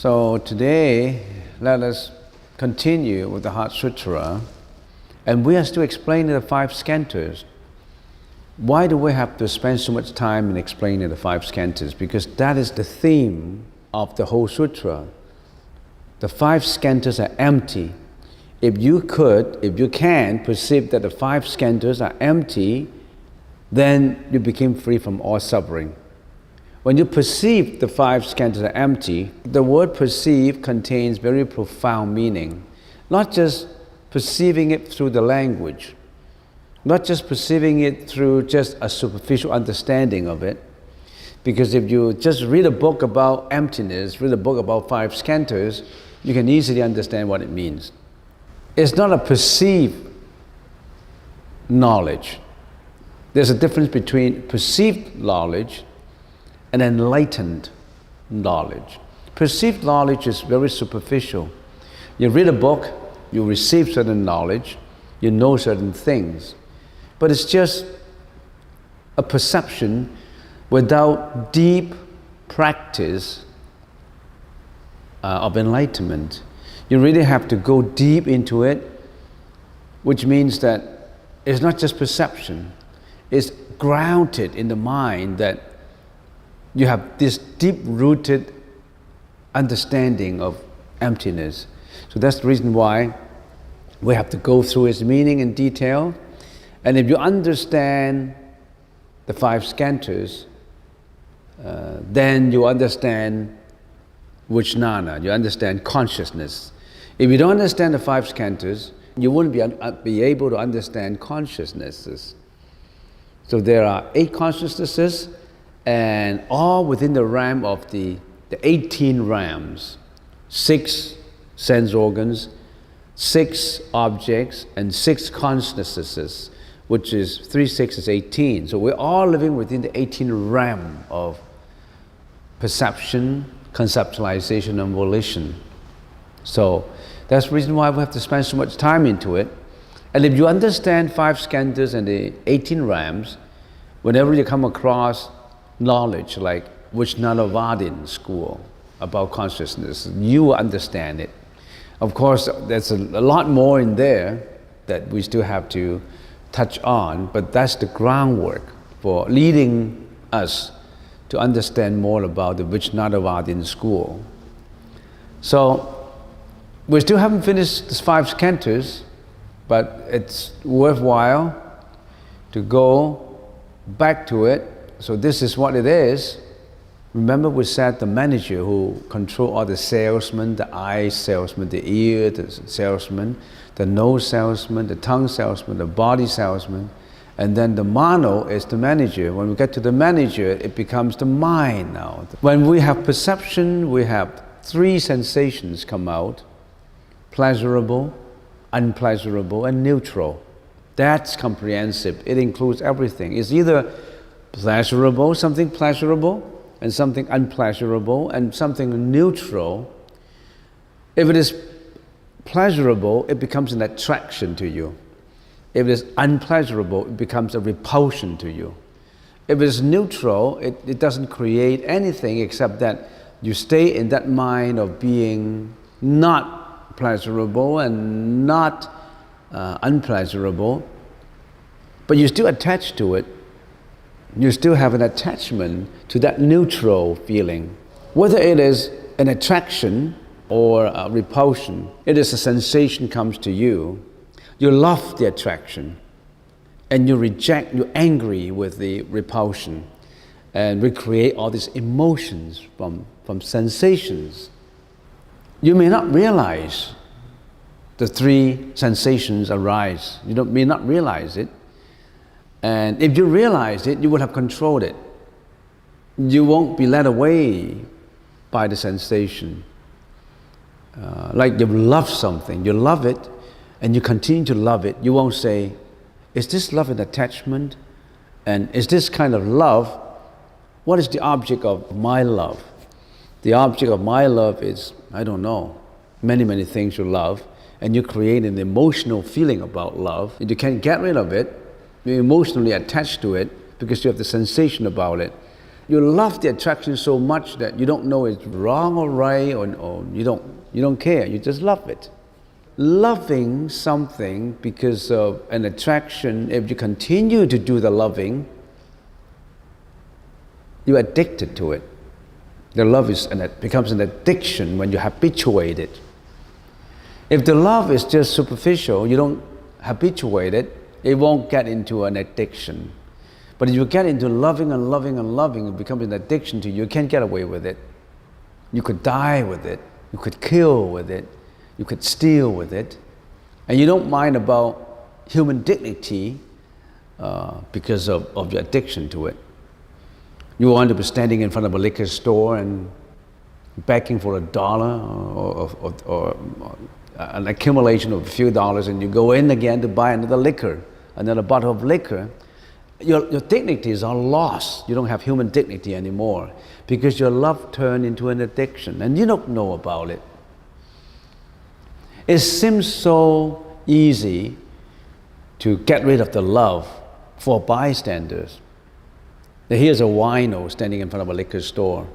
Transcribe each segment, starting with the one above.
So today, let us continue with the Heart Sutra, and we are still explaining the 5 skandhas. Why do we have to spend so much time in explaining the 5 skandhas? Because that is the theme of the whole sutra. The 5 skandhas are empty. If you can perceive that the 5 skandhas are empty, then you become free from all suffering. When you perceive the 5 skandhas are empty, the word perceive contains very profound meaning. Not just perceiving it through the language, not just perceiving it through just a superficial understanding of it. Because if you just read a book about emptiness, read a book about 5 skandhas, you can easily understand what it means. It's not a perceived knowledge. There's a difference between perceived knowledge and enlightened knowledge. Perceived knowledge is very superficial. You read a book, you receive certain knowledge, you know certain things, but it's just a perception without deep practice of enlightenment. You really have to go deep into it, which means that it's not just perception, it's grounded in the mind that you have this deep-rooted understanding of emptiness. So that's the reason why we have to go through its meaning in detail. And if you understand the 5 skandhas, then you understand vijnana, you understand consciousness. If you don't understand the 5 skandhas, you wouldn't be able to understand consciousnesses. So there are 8 consciousnesses, and all within the realm of the 18 realms, 6 sense organs, 6 objects, and 6 consciousnesses, which is 3, 6 is 18. So we're all living within the 18 realm of perception, conceptualization, and volition. So that's the reason why we have to spend so much time into it. And if you understand 5 skandhas and the 18 realms, whenever you come across knowledge like Vijnanavadin school about consciousness, you will understand it. Of course, there's a lot more in there that we still have to touch on, but that's the groundwork for leading us to understand more about the Vijnanavadin school. So we still haven't finished the 5 skandhas, but it's worthwhile to go back to it. So this is what it is. Remember we said the manager who controls all the salesmen, the eye salesman, the ear the salesman, the nose salesman, the tongue salesman, the body salesman, and then the mano is the manager. When we get to the manager, it becomes the mind now. When we have perception, we have 3 sensations come out: pleasurable, unpleasurable, and neutral. That's comprehensive. It includes everything. It's either pleasurable, something pleasurable, and something unpleasurable, and something neutral. If it is pleasurable, it becomes an attraction to you. If it is unpleasurable, it becomes a repulsion to you. If it is neutral, it doesn't create anything except that you stay in that mind of being not pleasurable and not unpleasurable, but you still attach to it. You still have an attachment to that neutral feeling. Whether it is an attraction or a repulsion, it is a sensation comes to you. You love the attraction and you're angry with the repulsion, and we create all these emotions from sensations. You may not realize the 3 sensations arise. You may not realize it. And if you realize it, you will have controlled it. You won't be led away by the sensation. Like you love something, you love it, and you continue to love it. You won't say, is this love an attachment? And is this kind of love, what is the object of my love? The object of my love is, I don't know, many, many things you love, and you create an emotional feeling about love. And you can't get rid of it. You're emotionally attached to it because you have the sensation about it. you love the attraction so much that you don't know it's wrong or right, or you don't care. You just love it. Loving something because of an attraction, if you continue to do the loving, you're addicted to it. The love becomes an addiction when you habituate it. If the love is just superficial, you don't habituate it, it won't get into an addiction. But if you get into loving and loving and loving, it becomes an addiction to you. You can't get away with it. You could die with it. You could kill with it. You could steal with it. And you don't mind about human dignity because of your addiction to it. You want to be standing in front of a liquor store and begging for $1 or an accumulation of a few dollars, and you go in again to buy another liquor, another bottle of liquor. Your dignities are lost. You don't have human dignity anymore because your love turned into an addiction and you don't know about it. It seems so easy to get rid of the love for bystanders. Here's a wino standing in front of a liquor store.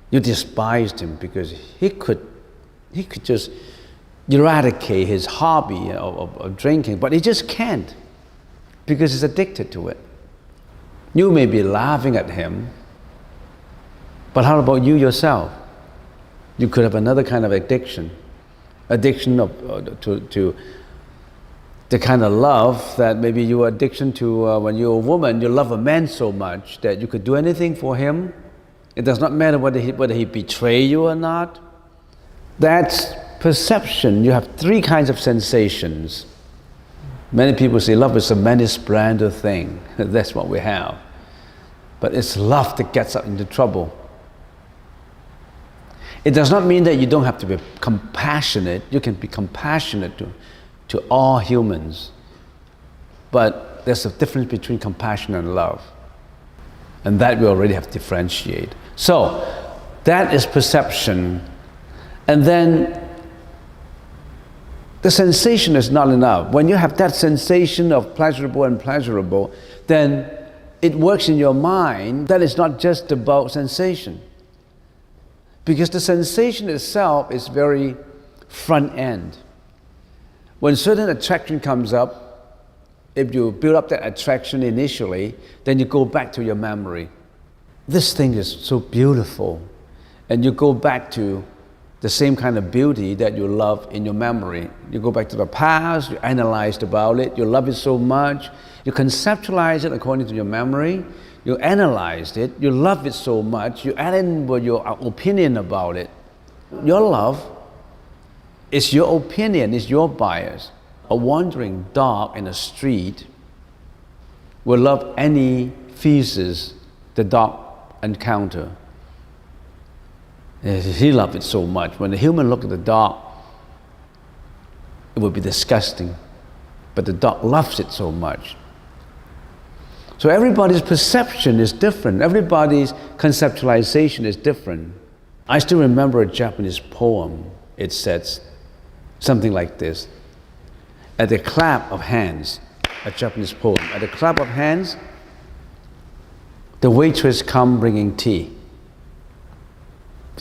You despised him because he could just eradicate his hobby of drinking, but he just can't because he's addicted to it. You may be laughing at him, but how about you yourself? You could have another kind of addiction to the kind of love that maybe your addiction to when you're a woman, you love a man so much that you could do anything for him. It does not matter whether he betray you or not. That's perception. You have three kinds of sensations. Many people say love is a many-splendid thing. That's what we have. But it's love that gets us into trouble. It does not mean that you don't have to be compassionate. You can be compassionate to all humans. But there's a difference between compassion and love. And that we already have to differentiate. So, that is perception. And then, the sensation is not enough. When you have that sensation of pleasurable and pleasurable, then it works in your mind that it's not just about sensation. Because the sensation itself is very front end. When certain attraction comes up, if you build up that attraction initially, then you go back to your memory. This thing is so beautiful. And you go back to the same kind of beauty that you love in your memory. You go back to the past, you analyzed about it, you love it so much, you conceptualize it according to your memory, you analyzed it, you love it so much, you add in your opinion about it. Your love is your opinion, is your bias. A wandering dog in a street will love any feces the dog encounter. He loved it so much. When the human look at the dog, it would be disgusting. But the dog loves it so much. So everybody's perception is different. Everybody's conceptualization is different. I still remember a Japanese poem. It says something like this. At the clap of hands, a Japanese poem. At the clap of hands, the waitress come bringing tea.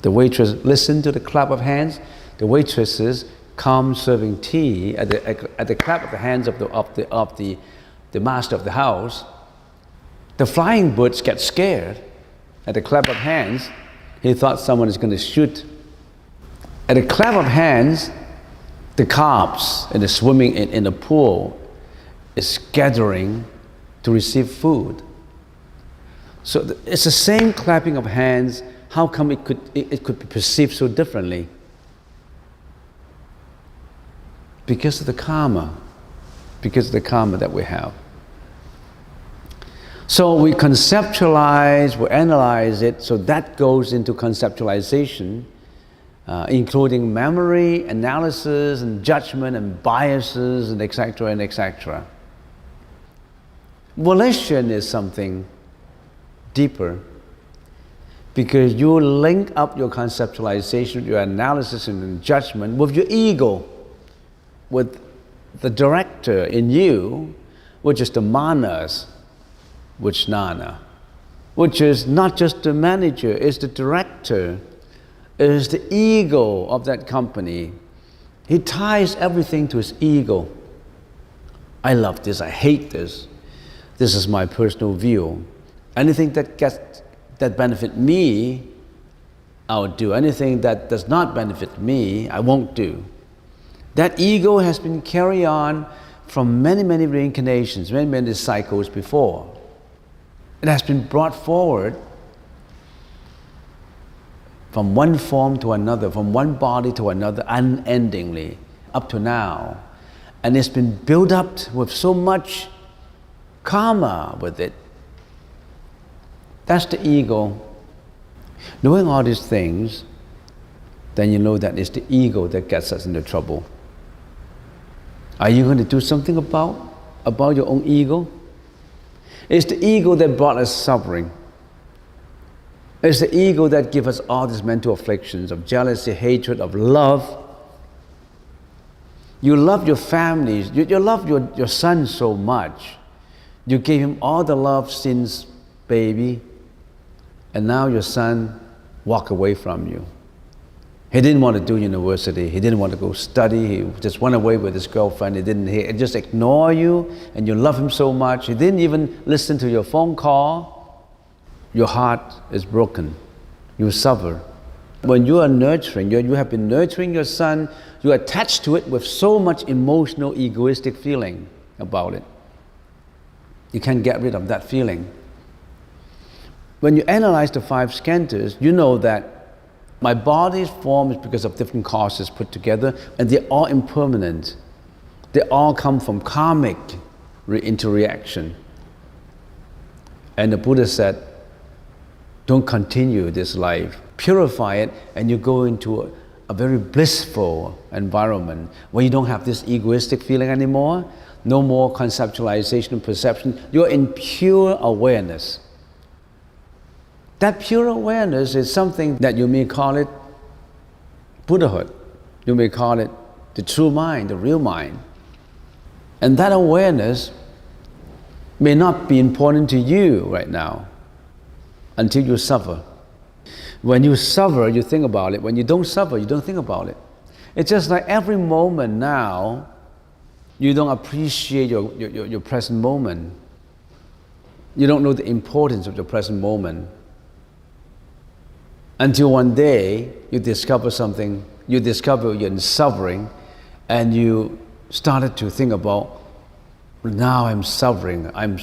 The waitress listen to the clap of hands. The waitresses come serving tea at the clap of the hands of the master of the house. The flying birds get scared at the clap of hands. He thought someone is going to shoot. At the clap of hands, the carps and the swimming in the pool is gathering to receive food. So it's the same clapping of hands. How come it could be perceived so differently? Because of the karma. Because of the karma that we have. So we conceptualize, we analyze it, so that goes into conceptualization, including memory, analysis, and judgment, and biases, and etc., and etc. Volition is something deeper, because you link up your conceptualization, your analysis and judgment with your ego, with the director in you, which is the manas, vijnana. which is not just the manager, it's the director, is the ego of that company. He ties everything to his ego. I love this, I hate this. This is my personal view. Anything that benefits me, I'll do. Anything that does not benefit me, I won't do. That ego has been carried on from many, many reincarnations, many, many cycles before. It has been brought forward from one form to another, from one body to another, unendingly, up to now. And it's been built up with so much karma with it. That's the ego. Knowing all these things, then you know that it's the ego that gets us into trouble. Are you going to do something about your own ego? It's the ego that brought us suffering. It's the ego that gives us all these mental afflictions of jealousy, hatred, of love. You love your families, you love your son so much. You gave him all the love since baby, and now your son walked away from you. He didn't want to do university, he didn't want to go study, he just went away with his girlfriend, he just ignored you, and you love him so much, he didn't even listen to your phone call. Your heart is broken, you suffer. When you are nurturing, you have been nurturing your son, you are attached to it with so much emotional, egoistic feeling about it. You can't get rid of that feeling. When you analyze the 5 skandhas, you know that my body's form is because of different causes put together, and they're all impermanent. They all come from karmic interreaction. And the Buddha said, don't continue this life. Purify it, and you go into a very blissful environment where you don't have this egoistic feeling anymore, no more conceptualization and perception. You're in pure awareness. That pure awareness is something that you may call it Buddhahood. You may call it the true mind, the real mind. And that awareness may not be important to you right now until you suffer. When you suffer, you think about it. When you don't suffer, you don't think about it. It's just like every moment now, you don't appreciate your present moment. You don't know the importance of your present moment. Until one day, you discover something, you discover you're in suffering, and you started to think about, now I'm suffering, I'm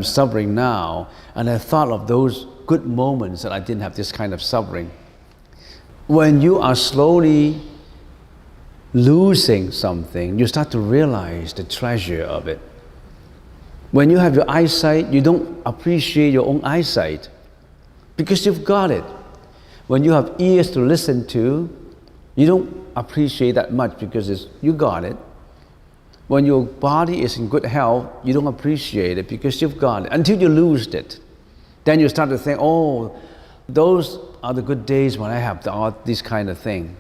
suffering now, and I thought of those good moments that I didn't have this kind of suffering. When you are slowly losing something, you start to realize the treasure of it. When you have your eyesight, you don't appreciate your own eyesight because you've got it. When you have ears to listen to, you don't appreciate that much because you got it. When your body is in good health, you don't appreciate it because you've got it until you lose it. Then you start to think, oh, those are the good days when I have all this kind of thing.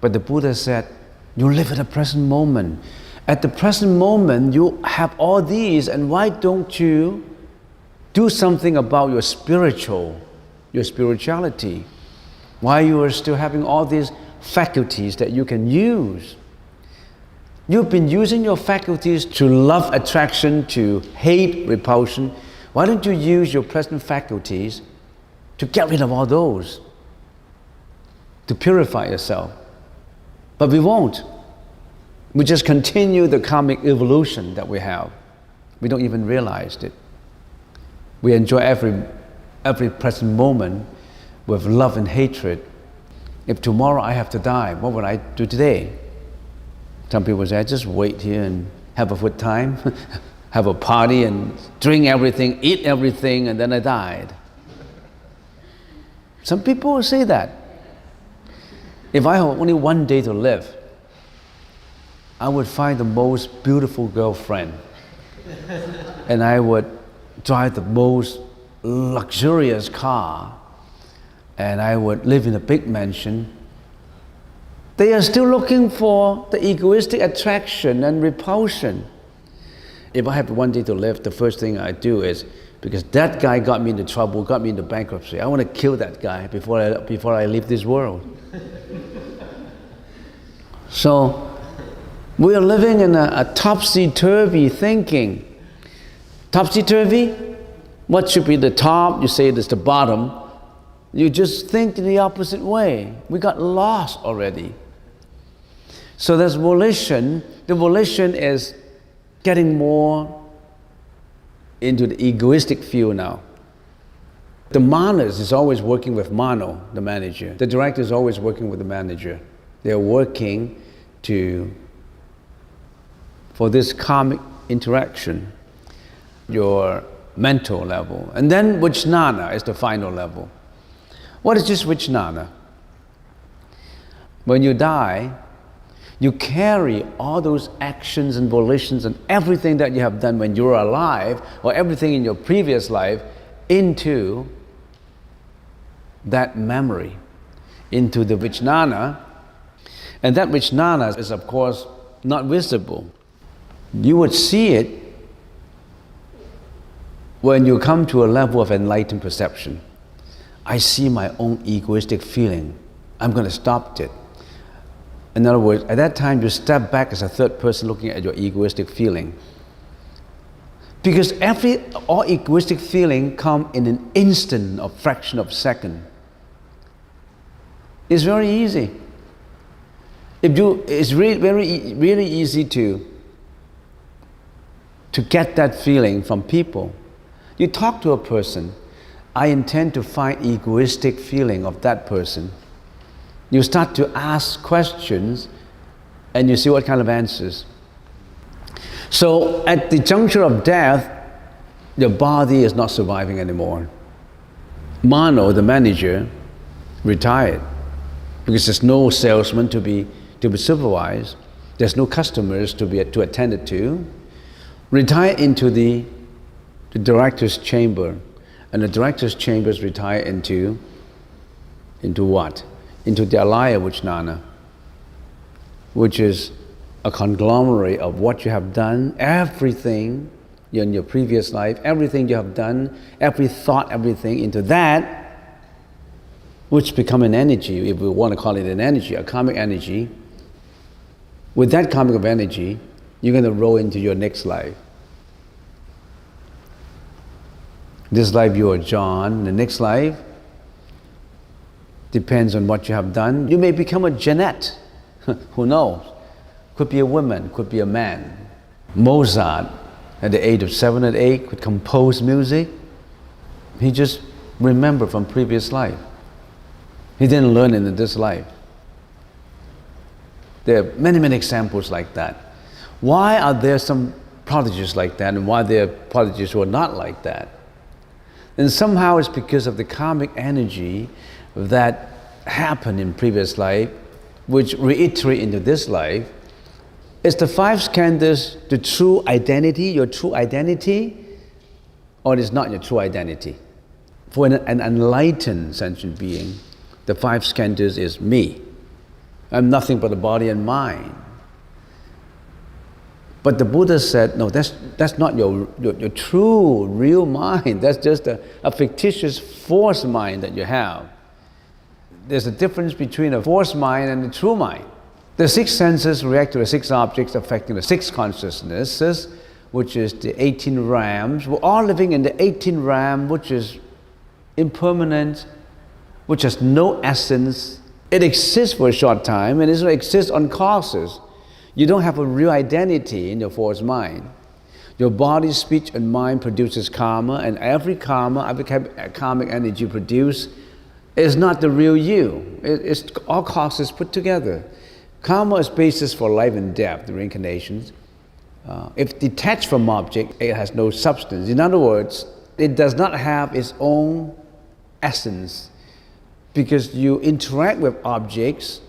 But the Buddha said, you live at the present moment. At the present moment, you have all these, and why don't you do something about your spirituality? Why you are still having all these faculties that you can use? You've been using your faculties to love attraction, to hate repulsion. Why don't you use your present faculties to get rid of all those, to purify yourself? But we won't. We just continue the karmic evolution that we have. We don't even realize it. We enjoy every present moment with love and hatred. If tomorrow I have to die, what would I do today? Some people say, I just wait here and have a good time, have a party and drink everything, eat everything, and then I died. Some people say that. If I have only one day to live, I would find the most beautiful girlfriend and I would drive the most luxurious car and I would live in a big mansion. They are still looking for the egoistic attraction and repulsion. If I have one day to live, the first thing I do is because that guy got me into trouble, got me into bankruptcy. I want to kill that guy before I leave this world. So we are living in a topsy-turvy thinking. Topsy-turvy? What should be the top? You say it is the bottom. You just think in the opposite way. We got lost already. So there's volition. The volition is getting more into the egoistic field now. The manas is always working with mano, the manager. The director is always working with the manager. They're working for this karmic interaction, your mental level. And then vijnana is the final level. What is this vijnana? When you die, you carry all those actions and volitions and everything that you have done when you were alive, or everything in your previous life, into that memory, into the vijnana. And that vijnana is, of course, not visible. You would see it when you come to a level of enlightened perception. I see my own egoistic feeling. I'm going to stop it. In other words, at that time you step back as a third person looking at your egoistic feeling. Because all egoistic feeling come in an instant or fraction of a second. It's very easy. It's really easy to get that feeling from people. You talk to a person, I intend to find egoistic feeling of that person. You start to ask questions and you see what kind of answers. So at the juncture of death, your body is not surviving anymore. Mano, the manager, retired because there's no salesman to be supervised. There's no customers to attend to. Retire into the director's chamber, and the director's chambers retire into what? Into the alaya vijnana, which is a conglomerate of what you have done, everything in your previous life, everything you have done, every thought, everything, into that, which become an energy, if we want to call it an energy, a karmic energy. With that karmic energy, you're going to roll into your next life. This life you are John, the next life depends on what you have done. You may become a Jeanette, who knows? Could be a woman, could be a man. Mozart, at the age of 7 or 8, could compose music. He just remembered from previous life. He didn't learn it in this life. There are many, many examples like that. Why are there some prodigies like that, and why there are prodigies who are not like that? And somehow it's because of the karmic energy that happened in previous life, which reiterate into this life. Is the 5 skandhas the true identity, your true identity, or it is not your true identity? For an enlightened sentient being, the 5 skandhas is me. I'm nothing but a body and mind. But the Buddha said, no, that's not your true, real mind. That's just a fictitious force mind that you have. There's a difference between a force mind and a true mind. The 6 senses react to the 6 objects affecting the 6 consciousnesses, which is the 18 rams. We're all living in the 18 ram, which is impermanent, which has no essence. It exists for a short time and it exists on causes. You don't have a real identity in your force mind. Your body, speech, and mind produces karma, and every karma, every karmic energy produced is not the real you. It's all causes put together. Karma is basis for life and death, the reincarnations. If detached from object, it has no substance. In other words, it does not have its own essence, because you interact with objects,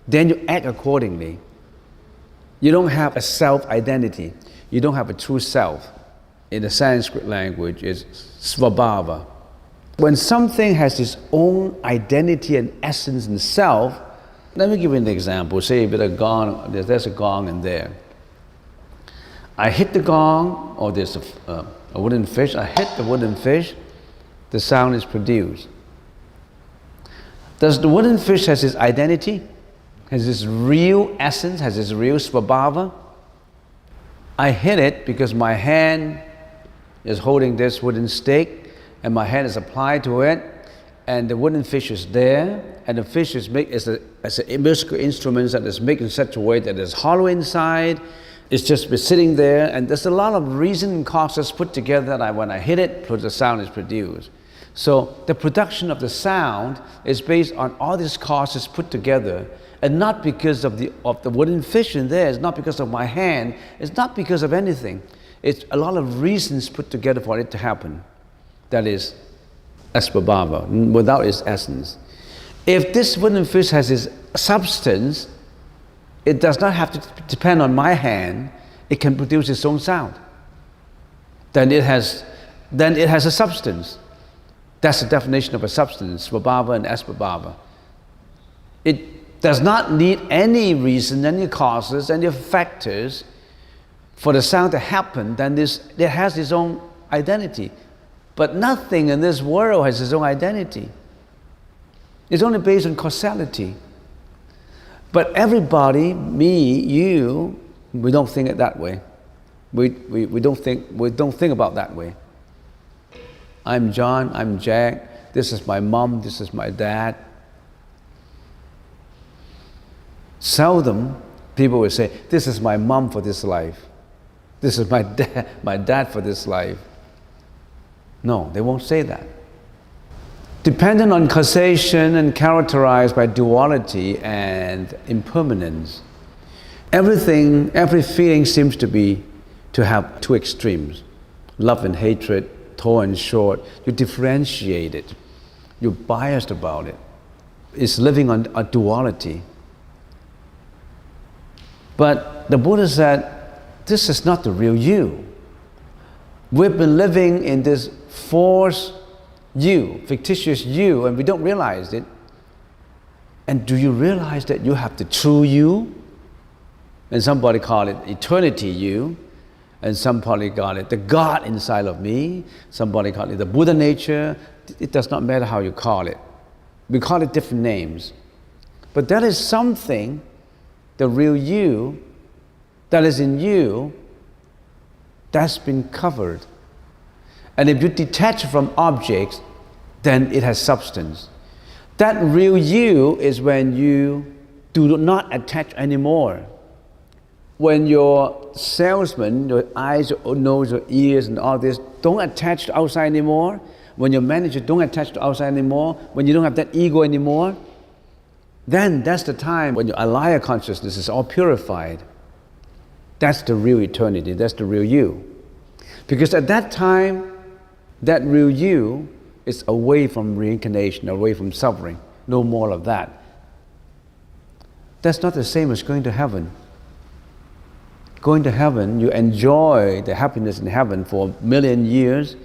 then you act accordingly. You don't have a self-identity. You don't have a true self. In the Sanskrit language, it's svabhava. When something has its own identity and essence and self, let me give you an example. Say there's a gong in there. I hit the gong, or there's a wooden fish, I hit the wooden fish, the sound is produced. Does the wooden fish has its identity, has its real essence, has its real svabhava? I hit it because my hand is holding this wooden stick and my hand is applied to it, and the wooden fish is there, and the fish is as a musical instrument that is made in such a way that it's hollow inside. It's just sitting there, and there's a lot of reason and causes put together that when I hit it, the sound is produced. So the production of the sound is based on all these causes put together, and not because of the wooden fish in there. It's not because of my hand. It's not because of anything. It's a lot of reasons put together for it to happen. That is asvabhava, without its essence. If this wooden fish has its substance, it does not have to depend on my hand. It can produce its own sound. Then it has a substance. That's the definition of a substance, svabhava and asvabhava. It does not need any reason, any causes, any factors for the sound to happen. Then it has its own identity. But nothing in this world has its own identity. It's only based on causality. But everybody, me, you, we don't think it that way. We don't think about that way. I'm John, I'm Jack, this is my mom, this is my dad. Seldom people will say, this is my mom for this life. This is my dad for this life. No, they won't say that. Dependent on causation and characterized by duality and impermanence, every feeling seems to have two extremes, love and hatred, tall and short. You differentiate it. You're biased about it. It's living on a duality. But the Buddha said, this is not the real you. We've been living in this false you, fictitious you, and we don't realize it. And do you realize that you have the true you? And somebody call it eternity you. And somebody call it the God inside of me. Somebody call it the Buddha nature. It does not matter how you call it. We call it different names. But that is something, the real you, that is in you, that's been covered. And if you detach from objects, then it has substance. That real you is when you do not attach anymore. When your salesman, your eyes, your nose, your ears, and all this don't attach to outside anymore, when your manager don't attach to outside anymore, when you don't have that ego anymore, then that's the time when your alaya consciousness is all purified. That's the real eternity, that's the real you. Because at that time, that real you is away from reincarnation, away from suffering, no more of that. That's not the same as going to heaven. Going to heaven, you enjoy the happiness in heaven for a million years,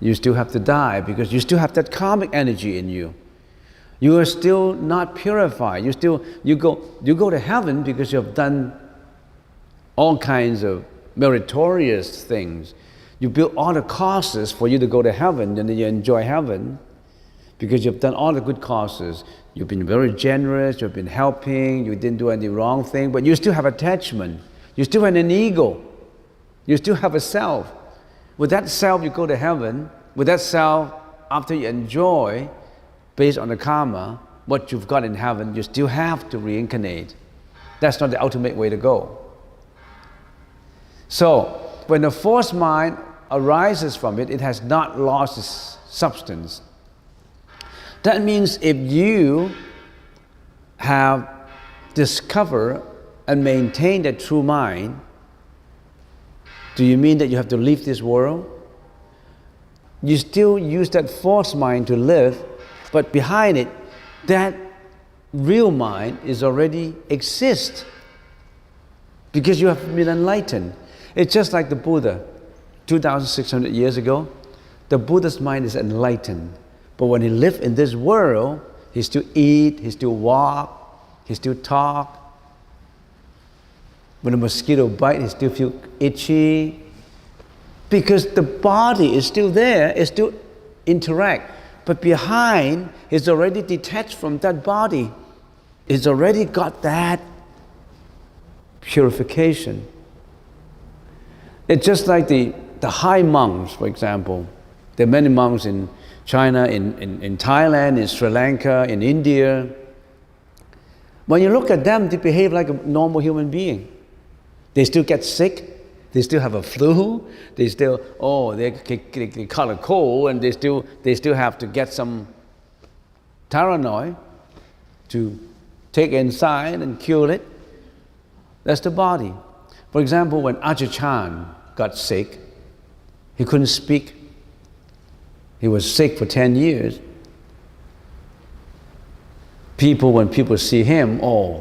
you still have to die because you still have that karmic energy in you. You are still not purified. You go to heaven because you have done all kinds of meritorious things. You build all the causes for you to go to heaven, and then you enjoy heaven because you've done all the good causes. You've been very generous, you've been helping, you didn't do any wrong thing, but you still have attachment. You still have an ego. You still have a self. With that self, you go to heaven. With that self, after you enjoy, based on the karma, what you've got in heaven, you still have to reincarnate. That's not the ultimate way to go. So, when the false mind arises from it, it has not lost its substance. That means if you have discovered and maintained a true mind, do you mean that you have to leave this world? You still use that false mind to live, but behind it, that real mind is already exists because you have been enlightened. It's just like the Buddha, 2,600 years ago. The Buddha's mind is enlightened. But when he lived in this world, he still eat, he still walk, he still talk. When a mosquito bites, he still feel itchy. Because the body is still there, it still interact. But behind, it's already detached from that body. It's already got that purification. It's just like the high monks, for example. There are many monks in China, in Thailand, in Sri Lanka, in India. When you look at them, they behave like a normal human being. They still get sick. They still have a flu. They still, they caught a cold, and they still have to get some Tylenol to take inside and cure it. That's the body. For example, when Ajahn Chah got sick, he couldn't speak. He was sick for 10 years. When people see him,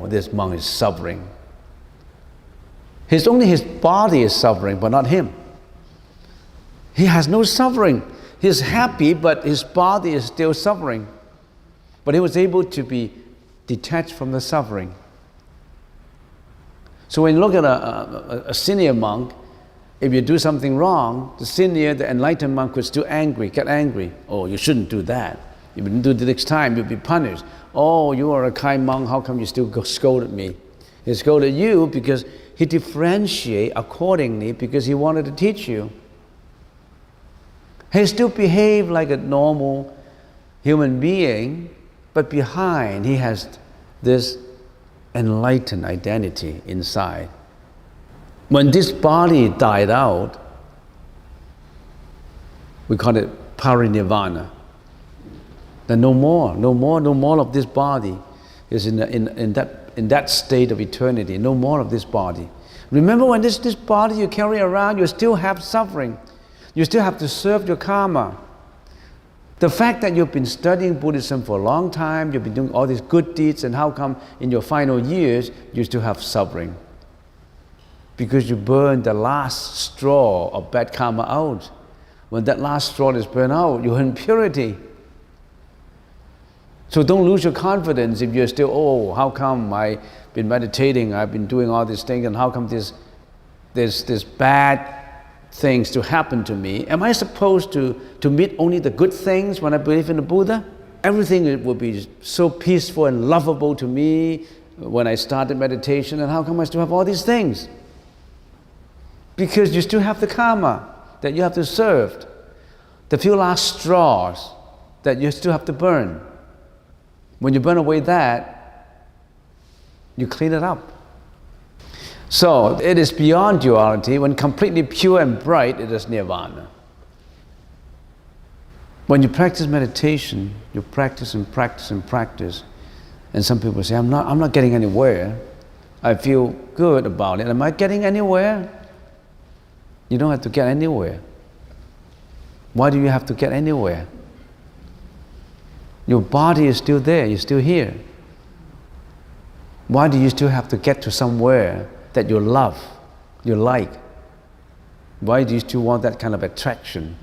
this monk is suffering. Only his body is suffering, but not him. He has no suffering. He's happy, but his body is still suffering. But he was able to be detached from the suffering. So when you look at a senior monk, if you do something wrong, the enlightened monk would still get angry. You shouldn't do that. If you didn't do it the next time, you'll be punished. You are a kind monk, how come you still scolded me? He scolded you because he differentiated accordingly because he wanted to teach you. He still behaved like a normal human being, but behind he has this enlightened identity inside. When this body died out, we call it parinirvana. Then no more of this body is in that state of eternity. No more of this body. Remember, when this body you carry around, you still have suffering. You still have to serve your karma. The fact that you've been studying Buddhism for a long time, you've been doing all these good deeds, and how come in your final years you still have suffering? Because you burned the last straw of bad karma out. When that last straw is burned out, you're in purity. So don't lose your confidence if you're still, how come I've been meditating, I've been doing all these things, and how come there's bad things to happen to me? Am I supposed to meet only the good things when I believe in the Buddha? Everything will be so peaceful and lovable to me when I started meditation, and how come I still have all these things? Because you still have the karma that you have to serve, the few last straws that you still have to burn. When you burn away that, you clean it up. So it is beyond duality. When completely pure and bright, it is nirvana. When you practice meditation, you practice and practice and practice, and some people say, I'm not getting anywhere. I feel good about it. Am I getting anywhere? You don't have to get anywhere. Why do you have to get anywhere? Your body is still there, you're still here. Why do you still have to get to somewhere that you love, you like? Why do you still want that kind of attraction?